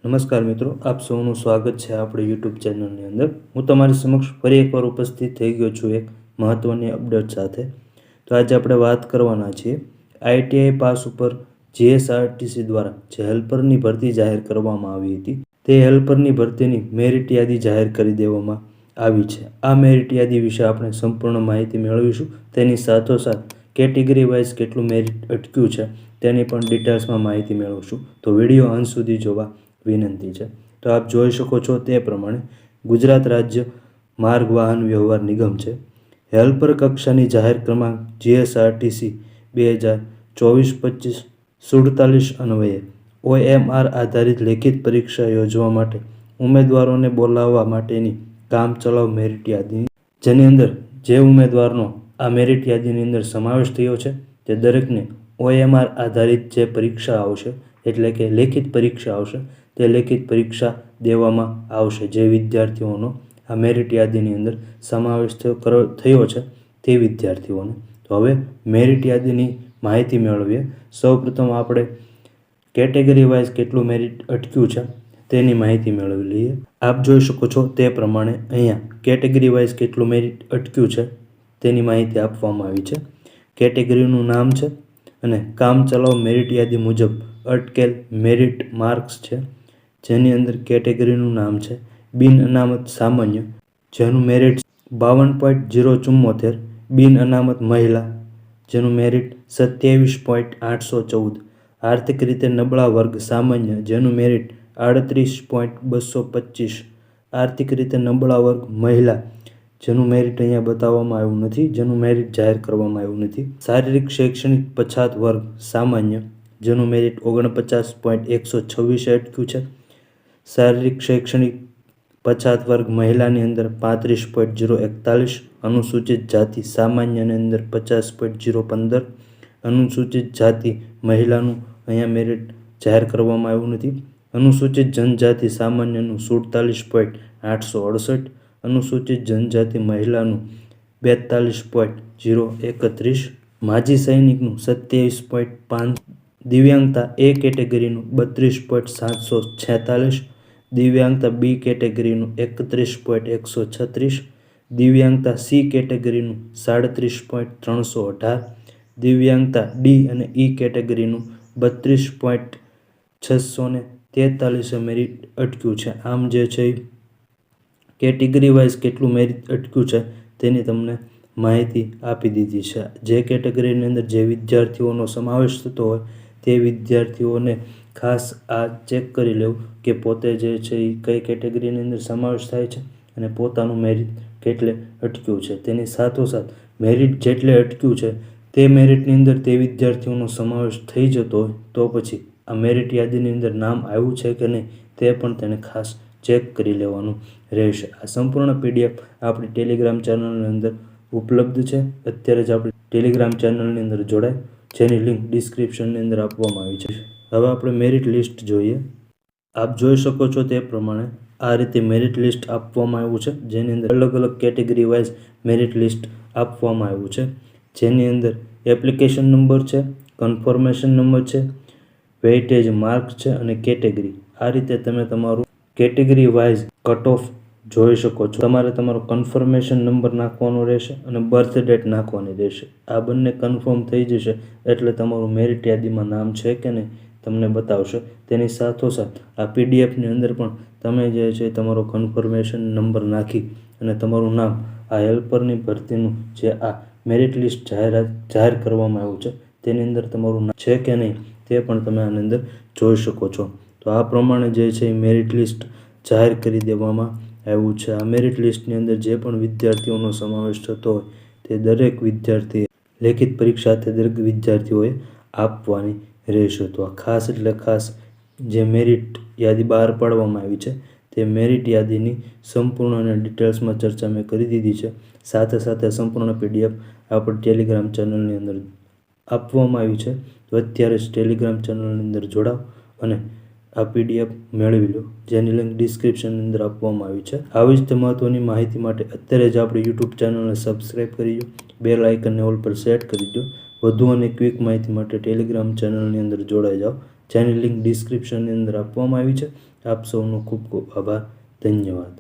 નમસ્કાર મિત્રો, આપ સૌનું સ્વાગત છે આપણી યુટ્યુબ ચેનલની અંદર। હું તમારી સમક્ષ ફરી એકવાર ઉપસ્થિત થઈ ગયો છું એક મહત્ત્વની અપડેટ સાથે। તો આજે આપણે વાત કરવાના છીએ આઈટીઆઈ પાસ ઉપર જીએસઆરટીસી દ્વારા જે હેલ્પરની ભરતી જાહેર કરવામાં આવી હતી તે હેલ્પરની ભરતીની મેરિટ યાદી જાહેર કરી દેવામાં આવી છે। આ મેરિટ યાદી વિશે આપણે સંપૂર્ણ માહિતી મેળવીશું। તેની સાથોસાથ કેટેગરી વાઇઝ કેટલું મેરિટ અટક્યું છે તેની પણ ડિટેલ્સમાં માહિતી મેળવશું। તો વિડીયો અંત સુધી જોવા વિનંતી છે। તો આપ જોઈ શકો છો તે પ્રમાણે ગુજરાત રાજ્ય માર્ગ વાહન વ્યવહાર નિગમ છે હેલ્પર કક્ષાની જાહેર ક્રમાંક જીએસઆરટીસી 2024-25 47 અન્વયે ઓએમઆર આધારિત લેખિત પરીક્ષા યોજવા માટે ઉમેદવારોને બોલાવવા માટેની કામચલાઉ મેરિટ યાદી, જેની અંદર જે ઉમેદવારનો આ મેરિટ યાદીની અંદર સમાવેશ થયો છે તે દરેકને ઓએમઆર આધારિત જે પરીક્ષા આવશે એટલે કે લેખિત પરીક્ષા આવશે તે લેખિત પરીક્ષા દેવામાં આવશે। જે વિદ્યાર્થીઓનો આ મેરિટ યાદીની અંદર સમાવેશ થયો છે તે વિદ્યાર્થીઓને। તો હવે મેરિટ યાદીની માહિતી મેળવીએ। સૌપ્રથમ આપણે કેટેગરી વાઇઝ કેટલું મેરિટ અટક્યું છે તેની માહિતી મેળવી લઈએ। આપ જોઈ શકો છો તે પ્રમાણે અહીંયા કેટેગરી વાઇઝ કેટલું મેરિટ અટક્યું છે તેની માહિતી આપવામાં આવી છે। કેટેગરીનું નામ છે અને કામચલાઉ મેરિટ યાદી મુજબ અટકેલ મેરિટ માર્ક્સ છે, જેની અંદર કેટેગરીનું નામ છે બિન અનામત સામાન્ય, જેનું મેરિટ 52.074, બિન અનામત મહિલા જેનું મેરિટ 27.814, આર્થિક રીતે નબળા વર્ગ સામાન્ય જેનું મેરિટ 38.225, આર્થિક રીતે નબળા વર્ગ મહિલા જેનું મેરિટ અહીંયા બતાવવામાં આવ્યું નથી, જેનું મેરિટ જાહેર કરવામાં આવ્યું નથી, શારીરિક શૈક્ષણિક પછાત વર્ગ સામાન્ય જેનું મેરિટ 49.126 અટક્યું છે, શારીરિક શૈક્ષણિક પછાત વર્ગ મહિલાની અંદર 35.041, અનુસૂચિત જાતિ સામાન્યની અંદર 50.015, અનુસૂચિત જાતિ મહિલાનું અહીંયા મેરિટ જાહેર કરવામાં આવ્યું નથી, અનુસૂચિત જનજાતિ સામાન્યનું 47.868, અનુસૂચિત જનજાતિ મહિલાનું 42.031, માજી સૈનિકનું 27.5, દિવ્યાંગતા એ કેટેગરીનું 32.746, દિવ્યાંગતા બી કેટેગરીનું 31.136, દિવ્યાંગતા સી કેટેગરીનું 37.318, દિવ્યાંગતા ડી અને ઈ કેટેગરીનું 32.643 મેરિટ અટક્યું છે। આમ જે છે કેટેગરી વાઇઝ કેટલું મેરિટ અટક્યું છે તેની તમને માહિતી આપી દીધી છે। જે કેટેગરીની અંદર જે વિદ્યાર્થીઓનો સમાવેશ થતો હોય તે વિદ્યાર્થીઓને ખાસ આ ચેક કરી લેવું કે પોતે જે છે એ કઈ કેટેગરીની અંદર સમાવેશ થાય છે અને પોતાનું મેરિટ કેટલે અટક્યું છે। તેની સાથોસાથ મેરિટ જેટલે અટક્યું છે તે મેરિટની અંદર તે વિદ્યાર્થીઓનો સમાવેશ થઈ જતો હોય તો પછી આ મેરિટ યાદીની અંદર નામ આવ્યું છે કે નહીં તે પણ તેને ખાસ ચેક કરી લેવાનું રહેશે। આ સંપૂર્ણ પીડીએફ આપણી ટેલિગ્રામ ચેનલની અંદર ઉપલબ્ધ છે। અત્યારે જ આપણી ટેલિગ્રામ ચેનલની અંદર જોડાય, જેની લિંક ડિસ્ક્રિપ્શનની અંદર આપવામાં આવી છે। હવે આપણે મેરિટ લિસ્ટ જોઈએ। આપ જોઈ શકો છો તે પ્રમાણે આ રીતે મેરિટ લિસ્ટ આપવામાં આવ્યું છે, જેની અંદર અલગ અલગ કેટેગરી વાઇઝ મેરિટ લિસ્ટ આપવામાં આવ્યું છે, જેની અંદર એપ્લિકેશન નંબર છે, કન્ફર્મેશન નંબર છે, વેઇટેજ માર્ક છે અને કેટેગરી। આ રીતે તમે તમારું કેટેગરી વાઇઝ કટ ઓફ જોઈ શકો છો। તમારે તમારો કન્ફર્મેશન નંબર નાખવાનો રહેશે અને બર્થ ડેટ નાખવાની રહેશે। આ બંને કન્ફર્મ થઈ જશે એટલે તમારું મેરિટ યાદીમાં નામ છે કે નહીં તમને બતાવશે। તેની સાથોસાથ આ પીડીએફની અંદર પણ તમે જે છે તમારો કન્ફર્મેશન નંબર નાખી અને તમારું નામ આ હેલ્પરની ભરતીનું જે આ મેરિટ લિસ્ટ જાહેર કરવામાં આવ્યું છે તેની અંદર તમારું નામ છે કે નહીં તે પણ તમે આની અંદર જોઈ શકો છો। તો આ પ્રમાણે જે છે એ મેરિટ લિસ્ટ જાહેર કરી દેવામાં આવ્યું છે। આ મેરિટ લિસ્ટની અંદર જે પણ વિદ્યાર્થીઓનો સમાવેશ થતો હોય તે દરેક વિદ્યાર્થીએ લેખિત પરીક્ષા તે દરેક વિદ્યાર્થીઓએ આપવાની રહેશે। તો આ ખાસ એટલે ખાસ જે મેરિટ યાદી બહાર પાડવામાં આવી છે તે મેરિટ યાદીની સંપૂર્ણ અને ડિટેલ્સમાં ચર્ચા મેં કરી દીધી છે। સાથે સાથે સંપૂર્ણ પીડીએફ આપણી ટેલિગ્રામ ચેનલની અંદર આપવામાં આવી છે। તો અત્યારે જ ટેલિગ્રામ ચેનલની અંદર જોડાઓ અને આ પીડીએફ મેળવી લો, જેની લિંક ડિસ્ક્રિપ્શનની અંદર આપવામાં આવી છે। આવી જ મહત્ત્વની માહિતી માટે અત્યારે જ આપણી યુટ્યુબ ચેનલને સબસ્ક્રાઈબ કરી દો, બેલ આઇકનને ઓલ પર સેટ કરી દો। વધુ અને ક્વિક માહિતી માટે ટેલિગ્રામ ચેનલની અંદર જોડાઈ જાઓ, જેની લિંક ડિસ્ક્રિપ્શનની અંદર આપવામાં આવી છે। આપ સૌનો ખૂબ ખૂબ આભાર. ધન્યવાદ.